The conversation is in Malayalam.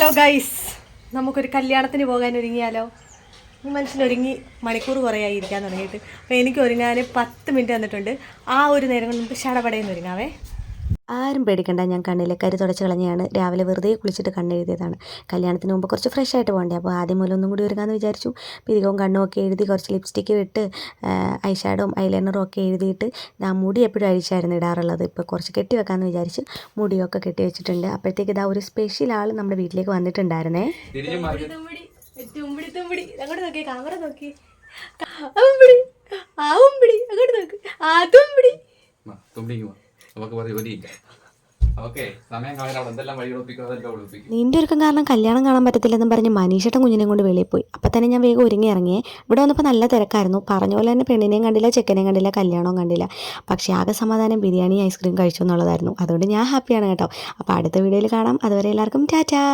ഹലോ ഗൈസ്, നമുക്കൊരു കല്യാണത്തിന് പോകാൻ ഒരുങ്ങിയാലോ? ഈ മനുഷ്യനൊരുങ്ങി മണിക്കൂർ കുറയായി ഇരിക്കാൻ തുടങ്ങിയിട്ട്. അപ്പോൾ എനിക്ക് ഒരുങ്ങാൻ 10 മിനിറ്റ് തന്നിട്ടുണ്ട്. ആ ഒരു നേരം കൊണ്ട് നമുക്ക് ഷടപടയെന്ന് ഒരുങ്ങാവേ. ആരും പേടിക്കണ്ട, ഞാൻ കണ്ണിലെ കരി തുടച്ച് കളഞ്ഞാണ്. രാവിലെ വെറുതെ കുളിച്ചിട്ട് കണ്ണെഴുതിയതാണ്. കല്യാണത്തിന് മുമ്പ് കുറച്ച് ഫ്രഷ് ആയിട്ട് പോകണ്ടേ, അപ്പോൾ ആദ്യം മുതൽ ഒന്നും കൂടി ഒരുങ്ങാമെന്ന് വിചാരിച്ചു. പിരികവും കണ്ണും ഒക്കെ എഴുതി കുറച്ച് ലിപ്സ്റ്റിക്ക് ഇട്ട് ഐ ഷാഡോയും ഐലൈനറും ഒക്കെ എഴുതിയിട്ട് ഞാൻ മുടി എപ്പോഴും അഴിച്ചായിരുന്നു ഇടാറുള്ളത്. ഇപ്പോൾ കുറച്ച് കെട്ടി വെക്കാമെന്ന് വിചാരിച്ചു. മുടിയൊക്കെ കെട്ടി വെച്ചിട്ടുണ്ട്. അപ്പോഴത്തേക്ക് ഇതാ ഒരു സ്പെഷ്യൽ ആൾ നമ്മുടെ വീട്ടിലേക്ക് വന്നിട്ടുണ്ടായിരുന്നേ. അങ്ങോട്ട് നോക്കി, ക്യാമറ നോക്കി, അങ്ങോട്ട് നോക്ക്, അതുംപിടി. നിന്റെ ഒരുക്കം കാരണം കല്യാണം കാണാൻ പറ്റത്തില്ലെന്നും പറഞ്ഞ് മനീഷേട്ടൻ കുഞ്ഞിനെ കൊണ്ട് വെളിയിൽ പോയി. അപ്പം തന്നെ ഞാൻ വേഗം ഒരുങ്ങി ഇറങ്ങിയേ. ഇവിടെ വന്നപ്പോൾ നല്ല തിരക്കായിരുന്നു. പറഞ്ഞ പോലെ തന്നെ പെണ്ണിനെയും കണ്ടില്ല, ചെക്കനെയും കണ്ടില്ല, കല്യാണവും കണ്ടില്ല. പക്ഷേ ആകെ സമാധാനം ബിരിയാണി ഐസ്ക്രീം കഴിച്ചു എന്നുള്ളതായിരുന്നു. അതുകൊണ്ട് ഞാൻ ഹാപ്പിയാണ് കേട്ടോ. അപ്പോൾ അടുത്ത വീഡിയോയിൽ കാണാം. അതുവരെ എല്ലാവർക്കും ടാറ്റാ.